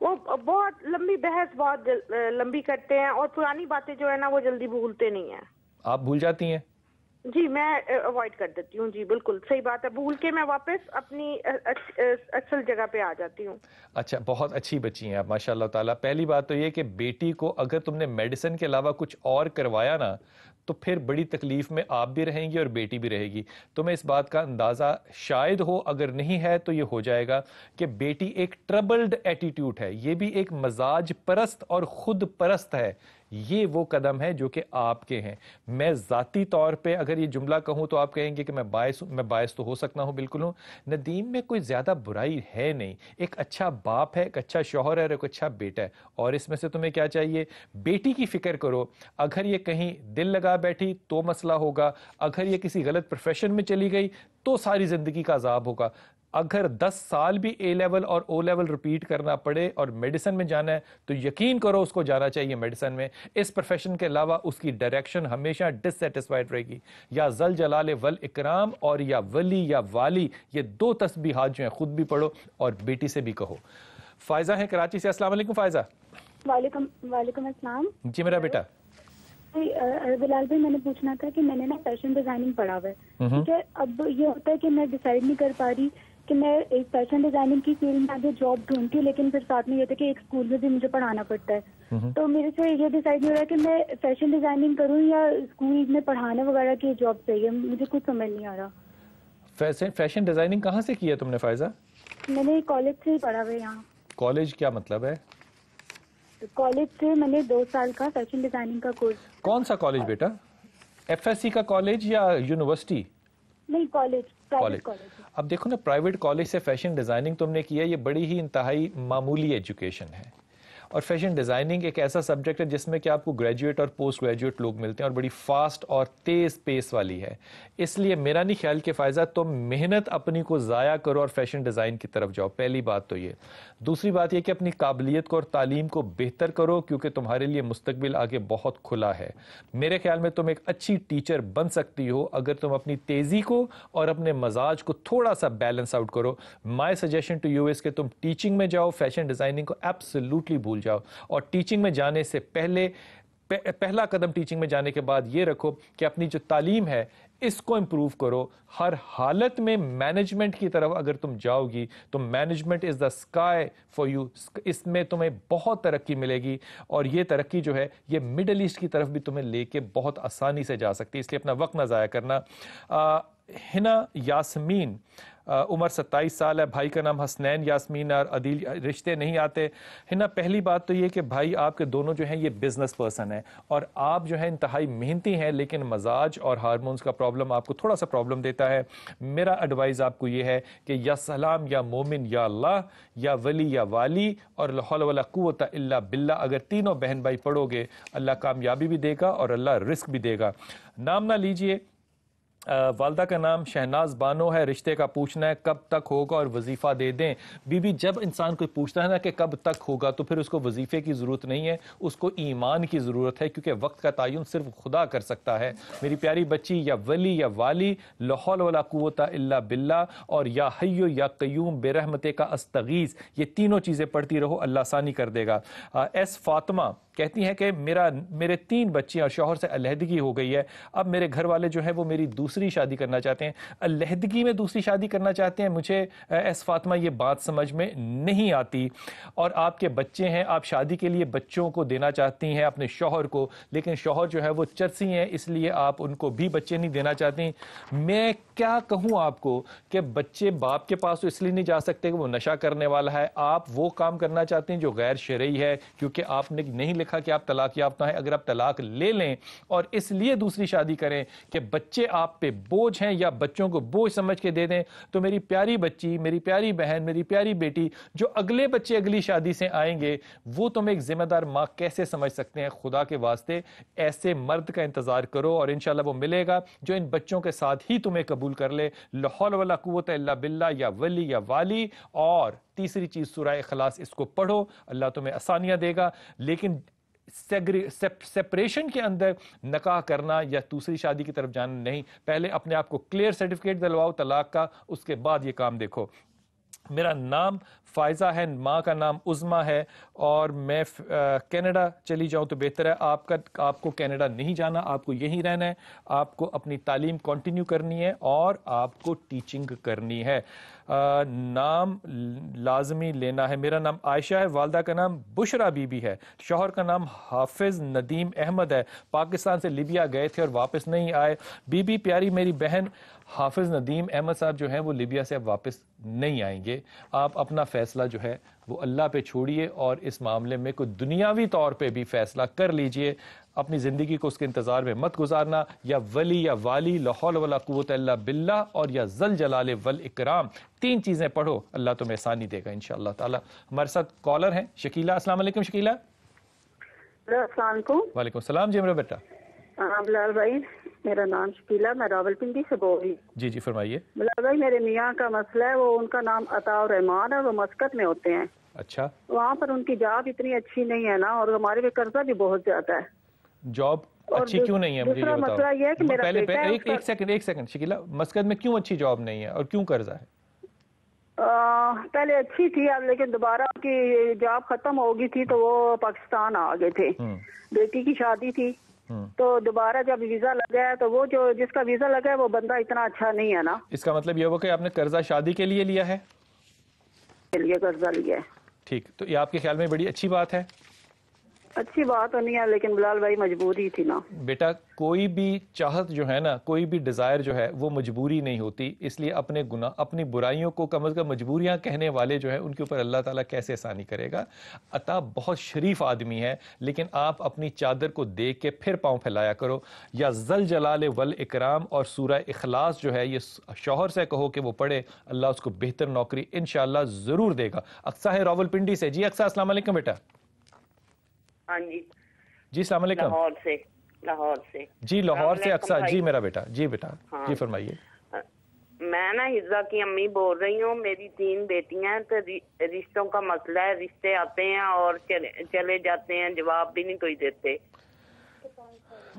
وہ بہت لمبی بحث بہت لمبی کرتے ہیں اور پرانی باتیں جو ہے نا وہ جلدی بھولتے نہیں ہیں. آپ بھول جاتی ہیں؟ جی میں اوائڈ کر دیتی ہوں. جی بالکل صحیح بات ہے, بھول کے میں واپس اپنی اصل جگہ پہ آ جاتی ہوں. اچھا, بہت اچھی بچی ہیں آپ ماشاء اللہ تعالیٰ. پہلی بات تو یہ کہ بیٹی کو اگر تم نے میڈیسن کے علاوہ کچھ اور کروایا نا تو پھر بڑی تکلیف میں آپ بھی رہیں گی اور بیٹی بھی رہے گی. تمہیں اس بات کا اندازہ شاید ہو, اگر نہیں ہے تو یہ ہو جائے گا کہ بیٹی ایک ٹربلڈ ایٹیٹیوڈ ہے, یہ بھی ایک مزاج پرست اور خود پرست ہے. یہ وہ قدم ہے جو کہ آپ کے ہیں. میں ذاتی طور پہ اگر یہ جملہ کہوں تو آپ کہیں گے کہ میں باعث تو ہو سکتا ہوں, بالکل ہوں. ندیم میں کوئی زیادہ برائی ہے نہیں. ایک اچھا باپ ہے, ایک اچھا شوہر ہے اور ایک اچھا بیٹا ہے. اور اس میں سے تمہیں کیا چاہیے, بیٹی کی فکر کرو. اگر یہ کہیں دل لگا بیٹھی تو مسئلہ ہوگا, اگر یہ کسی غلط پروفیشن میں چلی گئی تو ساری زندگی کا عذاب ہوگا. اگر 10 سال بھی اے لیول اور او لیول ریپیٹ کرنا پڑے اور میڈیسن میں جانا ہے تو یقین کرو اس کو جانا چاہیے میڈیسن میں. اس پروفیشن کے علاوہ اس کی ڈائریکشن ہمیشہ ڈس سیٹسفائیڈ رہے گی. یا ذل جلال ول اکرام اور یا ولی یا والی، یہ 2 تسبیحات جو ہیں خود بھی پڑھو اور بیٹی سے بھی کہو. فائزہ ہیں کراچی سے. السلام علیکم فائزہ. وعلیکم السلام. جی میرا بیٹا. بلال بھائی میں نے پوچھنا تھا کہ میں نے نا فیشن ڈیزائننگ پڑھا ہوا ہے، ٹھیک ہے. اب یہ ہوتا ہے کہ میں ڈیسائیڈ نہیں کر پا رہی کہ میں ایک فیشن ڈیزائننگ کی فیلڈ میں آگے جاب ڈھونڈتی ہوں، لیکن پھر ساتھ میں یہ تھا کہ ایک اسکول میں بھی مجھے پڑھانا پڑتا ہے. تو میرے سے یہ ڈیسائیڈ نہیں ہو رہا ہے کہ میں فیشن ڈیزائننگ کروں یا اسکول میں پڑھانے وغیرہ کی جاب صحیح ہے. مجھے کچھ سمجھ نہیں آ رہا. فیشن ڈیزائننگ کہاں سے کی ہے تم نے فائزہ؟ میں نے کالج سے ہی پڑھا ہوا ہے. یہاں کالج کیا مطلب ہے؟ کالج سے میں نے 2 سال کا فیشن ڈیزائننگ کا کورس. کون سا کالج بیٹا؟ ایف ایس سی کا کالج یا یونیورسٹی؟ نہیں کالج. اب دیکھو نا، پرائیویٹ کالج سے فیشن ڈیزائننگ تم نے کیا، یہ بڑی ہی انتہائی معمولی ایجوکیشن ہے. اور فیشن ڈیزائننگ ایک ایسا سبجیکٹ ہے جس میں کہ آپ کو گریجویٹ اور پوسٹ گریجویٹ لوگ ملتے ہیں اور بڑی فاسٹ اور تیز پیس والی ہے. اس لیے میرا نہیں خیال کہ فائزہ تم محنت اپنی کو ضائع کرو اور فیشن ڈیزائن کی طرف جاؤ. پہلی بات تو یہ. دوسری بات یہ کہ اپنی قابلیت کو اور تعلیم کو بہتر کرو، کیونکہ تمہارے لیے مستقبل آگے بہت کھلا ہے. میرے خیال میں تم ایک اچھی ٹیچر بن سکتی ہو اگر تم اپنی تیزی کو اور اپنے مزاج کو تھوڑا سا بیلنس آؤٹ کرو. مائی سجیشن ٹو یو از کہ تم ٹیچنگ میں جاؤ، فیشن ڈیزائننگ کو ایبسلیوٹلی بھول جاؤ. اور ٹیچنگ میں جانے سے پہلا قدم ٹیچنگ میں جانے کے بعد یہ رکھو کہ اپنی جو تعلیم ہے اس کو امپروو کرو. ہر حالت میں مینجمنٹ کی طرف اگر تم جاؤ گی تو management is the sky for you. اس میں تمہیں بہت ترقی ملے گی اور یہ ترقی جو ہے یہ مڈل ایسٹ کی طرف بھی تمہیں لے کے بہت آسانی سے جا سکتی ہے. اس لیے اپنا وقت نہ ضائع کرنا. ہنا یاسمین، عمر 27 سال ہے، بھائی کا نام حسنین یاسمین اور عدیل. رشتے نہیں آتے. ہنا پہلی بات تو یہ کہ بھائی آپ کے دونوں جو ہیں یہ بزنس پرسن ہیں اور آپ جو ہیں انتہائی محنتی ہیں، لیکن مزاج اور ہارمونز کا پرابلم آپ کو تھوڑا سا پرابلم دیتا ہے. میرا ایڈوائز آپ کو یہ ہے کہ یا سلام یا مومن یا اللہ یا ولی یا والی اور لا حول ولا قوت الا باللہ، اگر تینوں بہن بھائی پڑھو گے اللہ کامیابی بھی دے گا اور اللہ رزق بھی دے گا. نام نہ لیجئے. والدہ کا نام شہناز بانو ہے. رشتے کا پوچھنا ہے کب تک ہوگا اور وظیفہ دے دیں. بی بی جب انسان کوئی پوچھتا ہے نا کہ کب تک ہوگا تو پھر اس کو وظیفے کی ضرورت نہیں ہے، اس کو ایمان کی ضرورت ہے، کیونکہ وقت کا تعین صرف خدا کر سکتا ہے. میری پیاری بچی یا ولی یا والی لا حول ولا قوت الا باللہ اور یا حی یا قیوم برحمتک استغیث، یہ تینوں چیزیں پڑھتی رہو، اللہ آسانی کر دے گا. ایس فاطمہ کہتی ہیں کہ میرے 3 بچے اور شوہر سے علیحدگی ہو گئی ہے. اب میرے گھر والے جو ہیں وہ میری دوسری شادی کرنا چاہتے ہیں. علیحدگی میں دوسری شادی کرنا چاہتے ہیں. مجھے ایس فاطمہ یہ بات سمجھ میں نہیں آتی. اور آپ کے بچے ہیں، آپ شادی کے لیے بچوں کو دینا چاہتی ہیں اپنے شوہر کو، لیکن شوہر جو ہے وہ چرسی ہیں، اس لیے آپ ان کو بھی بچے نہیں دینا چاہتی. میں کیا کہوں آپ کو کہ بچے باپ کے پاس تو اس لیے نہیں جا سکتے کہ وہ نشہ کرنے والا ہے. آپ وہ کام کرنا چاہتے ہیں جو غیر شرعی ہے، کیونکہ آپ نے نہیں لکھا کہ آپ طلاق یافتہ ہیں. اگر آپ طلاق لے لیں اور اس لیے دوسری شادی کریں کہ بچے آپ پہ بوجھ ہیں یا بچوں کو بوجھ سمجھ کے دے دیں، تو میری پیاری بچی، میری پیاری بہن، میری پیاری بیٹی، جو اگلے بچے اگلی شادی سے آئیں گے وہ تم ایک ذمہ دار ماں کیسے سمجھ سکتے ہیں؟ خدا کے واسطے ایسے مرد کا انتظار کرو اور انشاءاللہ وہ ملے گا جو ان بچوں کے ساتھ ہی تمہیں قبول کر لے. لا حول ولا قوت الا باللہ یا ولی یا والی. اور تیسری چیز سورہ اخلاص، اس کو پڑھو، اللہ تمہیں آسانیاں دے گا. لیکن سیپریشن کے اندر نکاح کرنا یا دوسری شادی کی طرف جانا نہیں. پہلے اپنے آپ کو کلیئر سرٹیفکیٹ دلواؤ طلاق کا، اس کے بعد یہ کام دیکھو. میرا نام فائزہ ہے، ماں کا نام عظمہ ہے اور میں کینیڈا چلی جاؤں تو بہتر ہے. آپ کو کینیڈا نہیں جانا، آپ کو یہیں رہنا ہے. آپ کو اپنی تعلیم کنٹینیو کرنی ہے اور آپ کو ٹیچنگ کرنی ہے. نام لازمی لینا ہے. میرا نام عائشہ ہے، والدہ کا نام بشرا بی بی ہے، شوہر کا نام حافظ ندیم احمد ہے. پاکستان سے لیبیا گئے تھے اور واپس نہیں آئے. بی بی پیاری میری بہن، حافظ ندیم احمد صاحب جو ہیں وہ لیبیا سے اب واپس نہیں آئیں گے. آپ اپنا فیصلہ جو ہے وہ اللہ پہ چھوڑیے اور اس معاملے میں کوئی دنیاوی طور پہ بھی فیصلہ کر لیجئے. اپنی زندگی کو اس کے انتظار میں مت گزارنا. یا ولی یا والی، لا حول ولا قوت الا باللہ اور یا ذل جلال والاکرام، 3 چیزیں پڑھو، اللہ تمہیں آسانی دے گا انشاءاللہ تعالی. ہمارے ساتھ کالر ہیں شکیلہ. السلام علیکم شکیلہ. السلام علیکم. وعلیکم السلام. جی میرا بیٹا. بلال بھائی میرا نام شکیلا، میں راولپنڈی سے بول رہی ہوں۔ جی فرمائیے۔ بلال بھائی میرے میاں کا مسئلہ ہے، وہ ان کا نام عطا الرحمان ہے، وہ مسقط میں ہوتے ہیں۔ اچھا، وہاں پر ان کی جاب اتنی اچھی نہیں ہے نا، اور ہمارے پہ قرضہ بھی بہت زیادہ ہے۔ جاب اچھی کیوں نہیں ہے؟ مجھے یہ دوسرا بتاؤ۔ مسئلہ یہ ہے کہ میرا بیٹا ہے، ایک سیکنڈ شکیلا، مسقط میں کیوں اچھی جاب نہیں ہے اور کیوں قرضہ ہے؟ پہلے اچھی تھی اب، لیکن دوبارہ کی جاب ختم ہو گئی تھی تو وہ پاکستان آ گئے تھے۔ بیٹی کی شادی تھی تو دوبارہ جب ویزا لگا ہے تو وہ جو جس کا ویزا لگا ہے وہ بندہ اتنا اچھا نہیں ہے نا۔ اس کا مطلب یہ ہوا کہ آپ نے قرضہ شادی کے لیے لیا ہے؟ کے لیے قرضہ لیا ہے۔ ٹھیک، تو یہ آپ کے خیال میں بڑی اچھی بات ہے؟ اچھی بات تو نہیں ہے، لیکن بلال بھائی مجبوری تھی نا۔ بیٹا کوئی بھی چاہت جو ہے نا، کوئی بھی ڈیزائر جو ہے وہ مجبوری نہیں ہوتی، اس لیے اپنے گناہ اپنی برائیوں کو کم از کم مجبوریاں کہنے والے جو ہے ان کے اوپر اللہ تعالیٰ کیسے آسانی کرے گا۔ عطا بہت شریف آدمی ہے، لیکن آپ اپنی چادر کو دیکھ کے پھر پاؤں پھیلایا کرو، یا ذل جلال والاکرام اور سورہ اخلاص جو ہے یہ شوہر سے کہو کہ وہ پڑھے، اللہ اس کو بہتر نوکری انشاءاللہ ضرور دے گا۔ اقصیٰ ہے راولپنڈی سے۔ جی اقصیٰ السلام علیکم بیٹا۔ ہاں جی السلام علیکم۔ لاہور سے جی لاہور سے اقصیٰ جی میرا بیٹا۔ جی بیٹا جی فرمائیے۔ میں نا حفظہ کی امی بول رہی ہوں، میری 3 بیٹیاں ہیں تو رشتوں کا مسئلہ ہے، رشتے آتے ہیں اور چلے جاتے ہیں، جواب بھی نہیں کوئی دیتے۔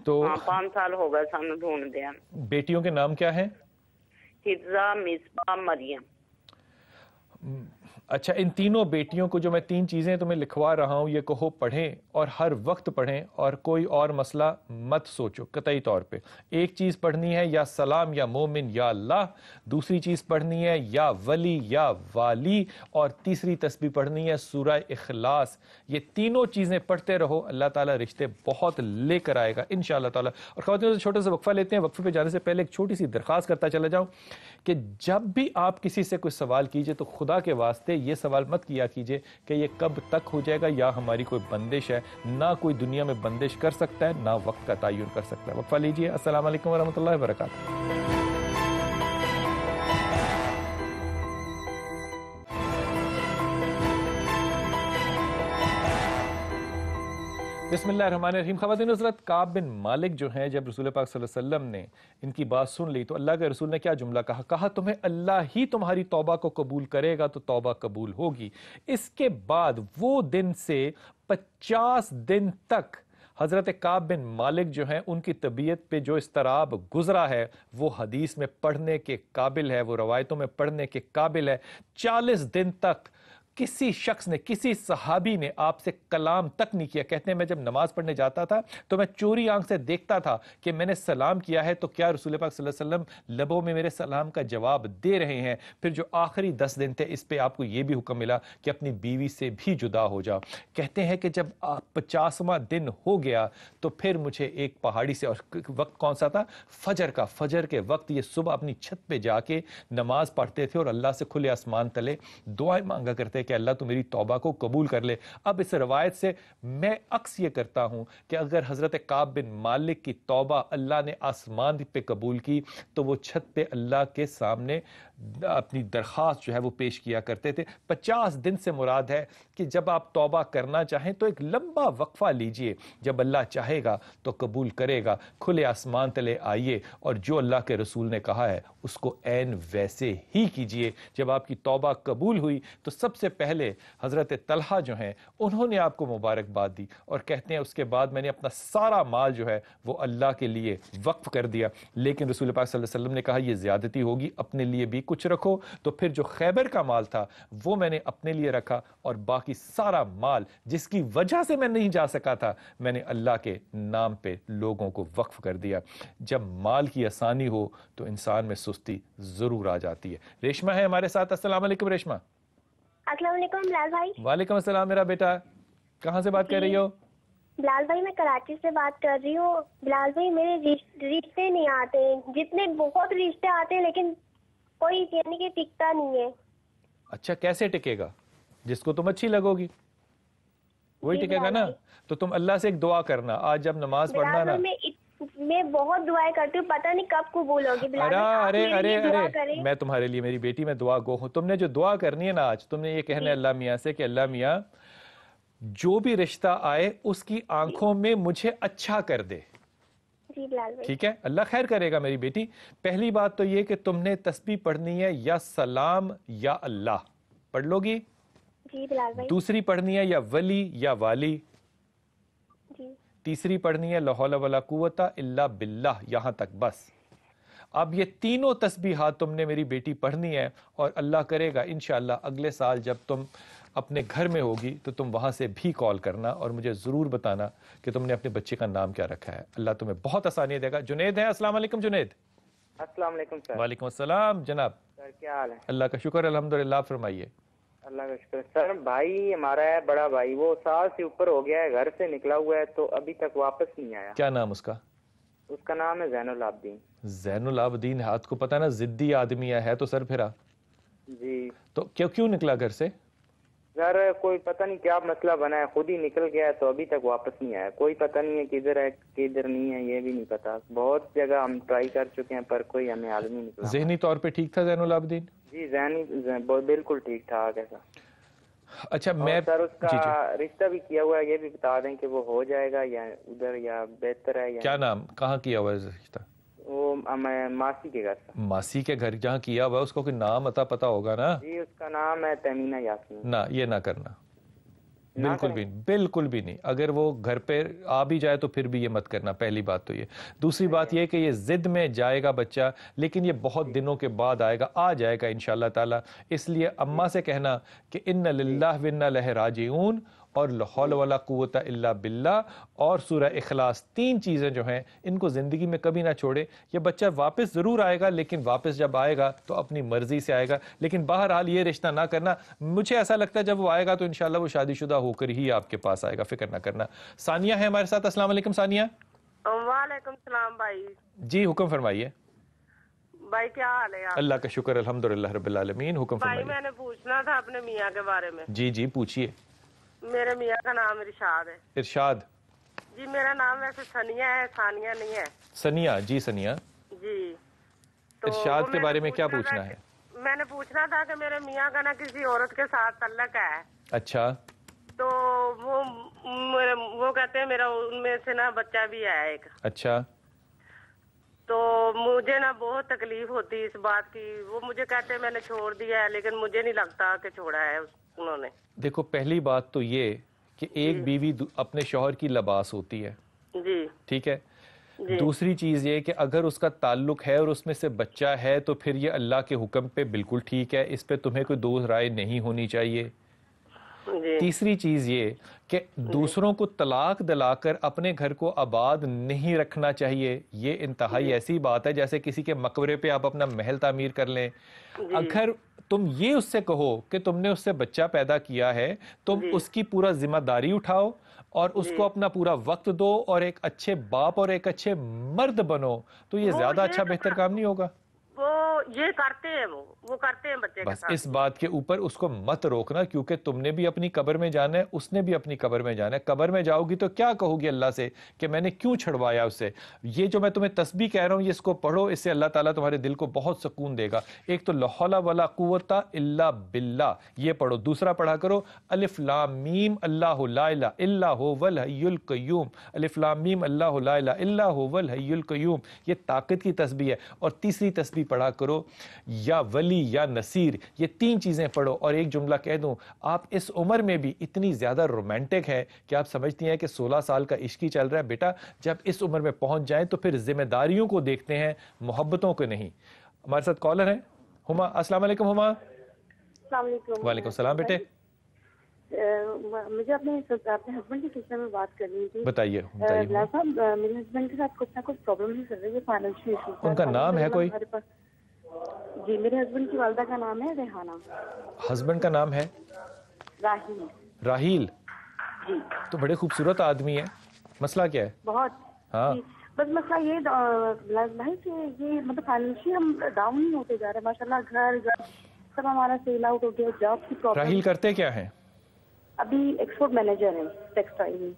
تو 5 سال ہو گئے سانو ڈھونڈ دیا۔ بیٹیوں کے نام کیا ہیں؟ حفظہ، مصباح، مریم۔ اچھا، ان تینوں بیٹیوں کو جو میں 3 چیزیں تمہیں لکھوا رہا ہوں یہ کہو پڑھیں، اور ہر وقت پڑھیں، اور کوئی اور مسئلہ مت سوچو قطعی طور پہ۔ ایک چیز پڑھنی ہے یا سلام یا مومن یا اللہ، دوسری چیز پڑھنی ہے یا ولی یا والی، اور تیسری تسبیح پڑھنی ہے سورہ اخلاص۔ یہ تینوں چیزیں پڑھتے رہو، اللہ تعالیٰ رشتے بہت لے کر آئے گا انشاءاللہ تعالیٰ۔ اور خواتین سے چھوٹا سا وقفہ لیتے ہیں۔ وقفے پہ جانے سے پہلے ایک چھوٹی سی درخواست کرتا چلا جاؤں کہ جب بھی آپ کسی سے کوئی سوال کیجئے تو خدا کے واسطے یہ سوال مت کیا کیجئے کہ یہ کب تک ہو جائے گا یا ہماری کوئی بندش ہے۔ نہ کوئی دنیا میں بندش کر سکتا ہے، نہ وقت کا تعین کر سکتا ہے۔ وقفہ لیجئے۔ السلام علیکم ورحمۃ اللہ وبرکاتہ۔ بسم اللہ الرحمن الرحیم۔ خواتین حضرات، کعب بن مالک جو ہیں، جب رسول پاک صلی اللہ علیہ وسلم نے ان کی بات سن لی تو اللہ کے رسول نے کیا جملہ کہا؟ تمہیں اللہ ہی تمہاری توبہ کو قبول کرے گا تو توبہ قبول ہوگی۔ اس کے بعد وہ دن سے 50 دن تک حضرت کعب بن مالک جو ہیں ان کی طبیعت پہ جو اضطراب گزرا ہے وہ حدیث میں پڑھنے کے قابل ہے، وہ روایتوں میں پڑھنے کے قابل ہے۔ 40 دن تک کسی شخص نے، کسی صحابی نے آپ سے کلام تک نہیں کیا۔ کہتے ہیں میں جب نماز پڑھنے جاتا تھا تو میں چوری آنکھ سے دیکھتا تھا کہ میں نے سلام کیا ہے تو کیا رسول پاک صلی اللہ علیہ وسلم لبوں میں میرے سلام کا جواب دے رہے ہیں۔ پھر جو آخری 10 دن تھے اس پہ آپ کو یہ بھی حکم ملا کہ اپنی بیوی سے بھی جدا ہو جاؤ۔ کہتے ہیں کہ جب 50واں دن ہو گیا تو پھر مجھے ایک پہاڑی سے، اور وقت کون سا تھا؟ فجر کا، فجر کے وقت یہ صبح اپنی چھت پہ جا کے نماز پڑھتے تھے اور اللہ سے کھلے آسمان تلے دعائیں مانگا کرتے کہ اللہ تو میری توبہ کو قبول کر لے۔ اب اس روایت سے میں عکس یہ کرتا ہوں کہ اگر حضرت کعب بن مالک کی توبہ اللہ نے آسمان پہ قبول کی تو وہ چھت پہ اللہ کے سامنے اپنی درخواست جو ہے وہ پیش کیا کرتے تھے۔ 50 دن سے مراد ہے کہ جب آپ توبہ کرنا چاہیں تو ایک لمبا وقفہ لیجئے، جب اللہ چاہے گا تو قبول کرے گا۔ کھلے آسمان تلے آئیے اور جو اللہ کے رسول نے کہا ہے اس کو عین ویسے ہی کیجئے۔ جب آپ کی توبہ قبول ہوئی تو سب سے پہلے حضرت طلحہ جو ہیں انہوں نے آپ کو مبارکباد دی اور کہتے ہیں اس کے بعد میں نے اپنا سارا مال جو ہے وہ اللہ کے لیے وقف کر دیا۔ لیکن رسول پاک صلی اللہ علیہ وسلم نے کہا یہ زیادتی ہوگی، اپنے لیے بھی کچھ رکھو۔ تو پھر جو خیبر کا مال تھا وہ میں نے اپنے لیے رکھا، اور باقی سارا مال جس کی وجہ سے میں نہیں جا سکا تھا میں نے اللہ کے نام پہ لوگوں کو وقف کر دیا۔ جب مال کی آسانی ہو تو انسان میں سستی ضرور آ جاتی ہے۔ ریشمہ ہے ہمارے ساتھ۔ السلام علیکم ریشمہ۔ السلام علیکم بلال بھائی۔ وعلیکم السلام میرا بیٹا، کہاں سے بات کر رہی ہو؟ بلال بھائی میں کراچی سے بات کر رہی ہوں۔ بلال بھائی میرے رشتے نہیں آتے، جتنے بہت رشتے آتے ہیں لیکن کوئی یعنی کہ ٹکتا نہیں ہے۔ اچھا کیسے ٹکے گا؟ جس کو تم اچھی لگو گی وہی ٹکے گا نا۔ تو تم اللہ سے ایک دعا کرنا، آج جب نماز پڑھنا نا، میں بہت دعائیں کرتی ہوں، پتہ نہیں کب قبول ہوگی۔ ارے میں تمہارے لیے، میری بیٹی میں دعا گو ہوں۔ تم نے جو دعا کرنی ہے نا آج، تم نے یہ کہنا ہے اللہ میاں سے کہ اللہ میاں جو بھی رشتہ آئے اس کی آنکھوں میں مجھے اچھا کر دے۔ جی بلال بھائی. ٹھیک ہے, اللہ خیر کرے گا میری بیٹی. پہلی بات تو یہ کہ تم نے تسبیح پڑھنی ہے یا سلام یا اللہ, پڑھ لو گی. جی بلال بھائی. دوسری پڑھنی ہے یا ولی یا والی. جی. تیسری پڑھنی ہے لا حول ولا قوت الا باللہ, یہاں تک بس. اب یہ تینوں تسبیحات تم نے میری بیٹی پڑھنی ہے, اور اللہ کرے گا انشاءاللہ اگلے سال جب تم اپنے گھر میں ہوگی تو تم وہاں سے بھی کال کرنا اور مجھے ضرور بتانا کہ تم نے اپنے بچے کا نام کیا رکھا ہے. اللہ تمہیں بہت آسانی دے گا. جنید ہے, السلام علیکم جنید. السلام علیکم سر. وعلیکم السلام جناب. سر کیا حال ہے؟ اللہ کا شکر الحمدللہ, فرمائیے. اللہ کا شکر. سر بھائی ہمارا ہے بڑا بھائی, وہ سال سے اوپر ہو گیا ہے, گھر سے نکلا ہوا ہے تو ابھی تک واپس نہیں آیا. کیا نام اس کا؟ اس کا نام ہے زین العابدین. زین العابدین, ہاتھ کو پتا نا ضدی آدمی ہے تو سر پھرا. جی. تو کیوں نکلا گھر سے؟ سر کوئی پتہ نہیں کیا مسئلہ بنا ہے, خود ہی نکل گیا ہے تو ابھی تک واپس نہیں آیا. کوئی پتہ نہیں ہے کدھر ہے کدھر نہیں ہے, یہ بھی نہیں پتا. بہت جگہ ہم ٹرائی کر چکے ہیں پر کوئی ہمیں حال نہیں نکلا. ذہنی طور پہ ٹھیک تھا زین العابدین؟ جی ذہنی بالکل ٹھیک ٹھاک ہے سر. اچھا میں سر اس کا رشتہ بھی کیا ہوا ہے, یہ بھی بتا دیں کہ وہ ہو جائے گا یا ادھر یا بہتر ہے. کیا نام, کہاں کیا ہوا ہے رشتہ؟ وہ ماسی کے گھر. ماسی کے گھر جہاں کیا ہوا ہے اس کو کوئی نام عطا پتا ہوگا نا؟ جی اس کا نام ہے تیمینہ یاسمین. نہ یہ نہ کرنا, بالکل بھی نہیں. اگر وہ گھر پہ آ بھی جائے تو پھر بھی یہ مت کرنا, پہلی بات تو یہ. دوسری بات یہ کہ یہ ضد میں جائے گا بچہ, لیکن یہ بہت دنوں کے بعد آئے گا, آ جائے گا انشاءاللہ تعالی. اس لیے اماں سے کہنا کہ ان للہ و انا الیہ راجعون اور لا حول ولا قوت الا باللہ اور سورہ اخلاص, 3 چیزیں جو ہیں ان کو زندگی میں کبھی نہ چھوڑے. یہ بچہ واپس ضرور آئے گا, لیکن واپس جب آئے گا تو اپنی مرضی سے آئے گا. لیکن بہرحال یہ رشتہ نہ کرنا. مجھے ایسا لگتا ہے جب وہ آئے گا تو انشاءاللہ وہ شادی شدہ ہو کر ہی آپ کے پاس آئے گا, فکر نہ کرنا. ثانیہ ہے ہمارے ساتھ, السلام علیکم ثانیہ. وعلیکم السلام بھائی. جی حکم فرمائیے. بھائی کیا حال ہے؟ اللہ کا شکر الحمدللہ رب العالمین. حکم فرمائیے. بھائی میں نے پوچھنا تھا اپنے میاں کے بارے میں. جی پوچھیے. میرے میاں کا نام ارشاد ہے. ارشاد. جی میرا نام ویسے ثانیہ ہے, ثانیہ نہیں ہے. ثانیہ. جی ثانیہ. جی ارشاد کے بارے میں کیا پوچھنا ہے؟ میں نے پوچھنا تھا کہ میرے میاں کا نا کسی عورت کے ساتھ تعلق ہے. اچھا. تو وہ کہتے ہیں میرا ان میں سے نا بچہ بھی ہے ایک. اچھا. تو مجھے نا بہت تکلیف ہوتی اس بات کی. وہ مجھے کہتے ہیں میں نے چھوڑ دیا ہے, لیکن مجھے نہیں لگتا کہ چھوڑا ہے انہوں نے. دیکھو پہلی بات تو یہ کہ ایک بیوی اپنے شوہر کی لباس ہوتی ہے. جی ٹھیک ہے. دوسری چیز یہ کہ اگر اس کا تعلق ہے اور اس میں سے بچہ ہے تو پھر یہ اللہ کے حکم پہ بالکل ٹھیک ہے, اس پہ تمہیں کوئی دو رائے نہیں ہونی چاہیے. تیسری چیز یہ کہ دوسروں کو طلاق دلا کر اپنے گھر کو آباد نہیں رکھنا چاہیے. یہ انتہائی ایسی بات ہے جیسے کسی کے مقبرے پہ آپ اپنا محل تعمیر کر لیں. اگر تم یہ اس سے کہو کہ تم نے اس سے بچہ پیدا کیا ہے, تم اس کی پورا ذمہ داری اٹھاؤ اور اس کو اپنا پورا وقت دو اور ایک اچھے باپ اور ایک اچھے مرد بنو, تو یہ زیادہ اچھا بہتر کام نہیں ہوگا. وہ یہ کرتے ہیں, وہ کرتے ہیں بچے کے بس ساتھ. اس بات کے اوپر اس کو مت روکنا, کیونکہ تم نے بھی اپنی قبر میں جانا ہے, اس نے بھی اپنی قبر میں جانا ہے. قبر میں جاؤ گی تو کیا کہو گی اللہ سے کہ میں نے کیوں چھڑوایا اس سے. یہ جو میں تمہیں تسبیح کہہ رہا ہوں, یہ اس کو پڑھو, اس سے اللہ تعالیٰ تمہارے دل کو بہت سکون دے گا. ایک تو لا حول ولا قوت الا باللہ یہ پڑھو. دوسرا پڑھا کرو الف لام میم اللہ لا الہ الا هو الحی القیوم. الف لام میم اللہ لا الہ الا هو الحی القیوم, یہ طاقت کی تسبیح ہے. اور تیسری تسبیح پڑھا کرو یا ولی یا نصیر. یہ 3 چیزیں پڑھو. اور ایک جملہ کہہ دوں, آپ اس عمر میں بھی اتنی زیادہ رومانٹک ہے کہ آپ سمجھتی ہیں کہ 16 سال کا عشق ہی چل رہا ہے. بیٹا جب اس عمر میں پہنچ جائیں تو پھر ذمہ داریوں کو دیکھتے ہیں, محبتوں کو نہیں. ہمارے ساتھ کالر ہیں ہما. السلام علیکم ہما. السلام علیکم. وعلیکم السلام بیٹے. مجھے اپنے ہسبینڈ کے سلسلے میں بات کرنی تھی. بتائیے. صاحب میرے ہسبینڈ کے ساتھ کچھ نہ کچھ پرابلم ہی چل رہی ہے, فائنینشیل ایشوز. ان کا نام ہے کوئی؟ جی میرے ہسبینڈ کی والدہ کا نام ہے ریحانہ. ہسبینڈ کا نام ہے راہیل. راہیل. جی تو بڑے خوبصورت آدمی ہے. مسئلہ کیا ہے؟ بہت. ہاں بس مسئلہ یہ بھائی کہ یہ مطلب فائنینشیل ہم ڈاؤن نہیں ہوتے جا رہے ہیں. ماشاء اللہ گھر سب ہمارا سیل آؤٹ ہو گیا. جاب کی پرابلم. راہیل کرتے کیا ہیں؟ ابھی ایکسپورٹ مینیجر ہے ٹیکسٹائل میں.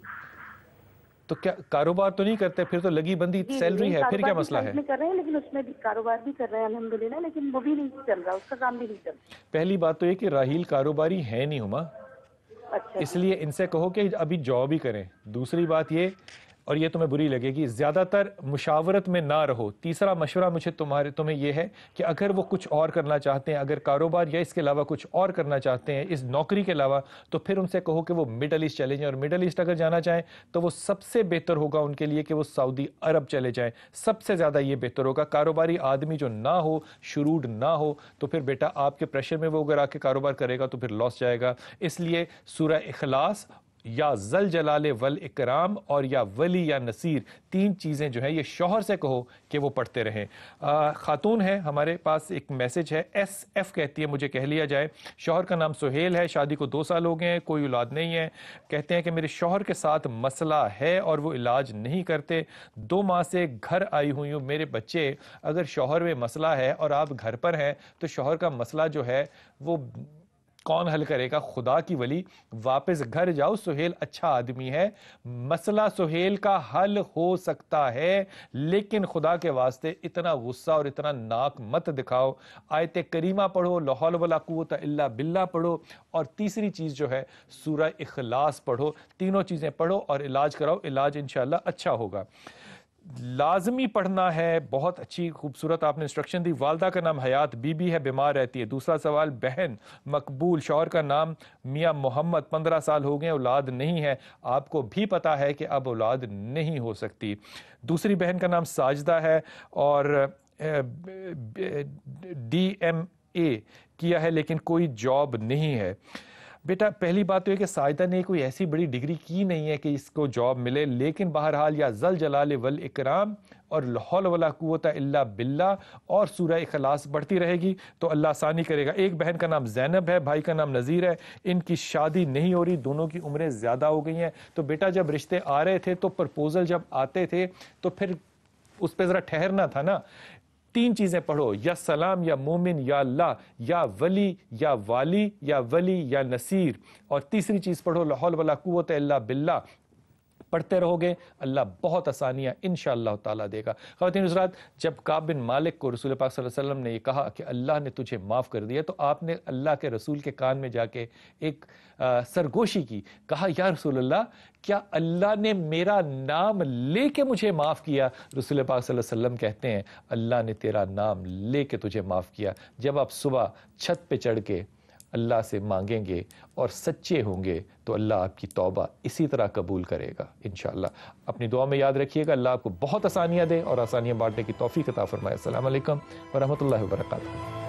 تو کیا کاروبار تو نہیں کرتے؟ پھر تو لگی بندی سیلری ہے, پھر کیا مسئلہ ہے؟ کر رہے ہیں لیکن اس میں بھی کاروبار بھی کر رہے ہیں الحمدللہ, لیکن وہ بھی نہیں چل رہا, اس کا کام بھی نہیں چل رہا. پہلی بات تو یہ کہ راہیل کاروباری ہے نہیں ہما, اس لیے ان سے کہو کہ ابھی جاب ہی کریں. دوسری بات یہ اور یہ تمہیں بری لگے گی، زیادہ تر مشاورت میں نہ رہو۔ تیسرا مشورہ مجھے تمہیں یہ ہے کہ اگر وہ کچھ اور کرنا چاہتے ہیں، اگر کاروبار یا اس کے علاوہ کچھ اور کرنا چاہتے ہیں اس نوکری کے علاوہ، تو پھر ان سے کہو کہ وہ مڈل ایسٹ چلے جائیں، اور مڈل ایسٹ اگر جانا چاہیں تو وہ سب سے بہتر ہوگا ان کے لیے کہ وہ سعودی عرب چلے جائیں، سب سے زیادہ یہ بہتر ہوگا۔ کاروباری آدمی جو نہ ہو، شروڈ نہ ہو، تو پھر بیٹا آپ کے پریشر میں وہ اگر آ کے کاروبار کرے گا تو پھر لاس جائے گا۔ اس لیے سورہ اخلاص یا ذل جلال والاکرام اور یا ولی یا نصیر، تین چیزیں جو ہیں یہ شوہر سے کہو کہ وہ پڑھتے رہیں۔ خاتون ہے ہمارے پاس، ایک میسج ہے، ایس ایف کہتی ہے مجھے کہہ لیا جائے، شوہر کا نام سہیل ہے، شادی کو 2 سال ہو گئے ہیں، کوئی اولاد نہیں ہے، کہتے ہیں کہ میرے شوہر کے ساتھ مسئلہ ہے اور وہ علاج نہیں کرتے، 2 ماہ سے گھر آئی ہوئی ہوں، میرے بچے، اگر شوہر میں مسئلہ ہے اور آپ گھر پر ہیں تو شوہر کا مسئلہ جو ہے وہ کون حل کرے گا؟ خدا کی ولی، واپس گھر جاؤ، سہیل اچھا آدمی ہے، مسئلہ سہیل کا حل ہو سکتا ہے، لیکن خدا کے واسطے اتنا غصہ اور اتنا ناک مت دکھاؤ۔ آیت کریمہ پڑھو، لا حول ولا قوت الا باللہ پڑھو، اور تیسری چیز جو ہے سورہ اخلاص پڑھو، تینوں چیزیں پڑھو اور علاج کراؤ، علاج انشاءاللہ اچھا ہوگا۔ لازمی پڑھنا ہے، بہت اچھی خوبصورت آپ نے انسٹرکشن دی۔ والدہ کا نام حیات، بی بی ہے، بیمار رہتی ہے۔ دوسرا سوال، بہن مقبول، شوہر کا نام میاں محمد، 15 سال ہو گئے، اولاد نہیں ہے، آپ کو بھی پتا ہے کہ اب اولاد نہیں ہو سکتی۔ دوسری بہن کا نام ساجدہ ہے اور DMA کیا ہے لیکن کوئی جاب نہیں ہے۔ بیٹا پہلی بات تو یہ کہ ساجدہ نے کوئی ایسی بڑی ڈگری کی نہیں ہے کہ اس کو جاب ملے، لیکن بہرحال یا ذل جلال والاکرام اور لا حول ولا قوت الا باللہ اور سورہ اخلاص بڑھتی رہے گی تو اللہ آسانی کرے گا۔ ایک بہن کا نام زینب ہے، بھائی کا نام نذیر ہے، ان کی شادی نہیں ہو رہی، دونوں کی عمریں زیادہ ہو گئی ہیں۔ تو بیٹا جب رشتے آ رہے تھے تو پرپوزل جب آتے تھے تو پھر اس پہ ذرا ٹھہرنا تھا نا۔ 3 چیزیں پڑھو، یا سلام یا مومن یا اللہ، یا ولی یا والی، یا ولی یا نصیر، اور تیسری چیز پڑھو لا حول ولا قوت الا باللہ۔ پڑھتے رہو گے اللہ بہت آسانیاں انشاءاللہ تعالیٰ دے گا۔ خواتین حضرات، جب کعب بن مالک کو رسول پاک صلی اللہ علیہ وسلم نے یہ کہا کہ اللہ نے تجھے معاف کر دیا، تو آپ نے اللہ کے رسول کے کان میں جا کے ایک سرگوشی کی، کہا یا رسول اللہ کیا اللہ نے میرا نام لے کے مجھے معاف کیا؟ رسول پاک صلی اللہ علیہ وسلم کہتے ہیں اللہ نے تیرا نام لے کے تجھے معاف کیا۔ جب آپ صبح چھت پہ چڑھ کے اللہ سے مانگیں گے اور سچے ہوں گے تو اللہ آپ کی توبہ اسی طرح قبول کرے گا انشاءاللہ۔ اپنی دعا میں یاد رکھیے گا، اللہ آپ کو بہت آسانیاں دے اور آسانیاں بانٹنے کی توفیق عطا فرمائے۔ السلام علیکم ورحمۃ اللہ وبرکاتہ۔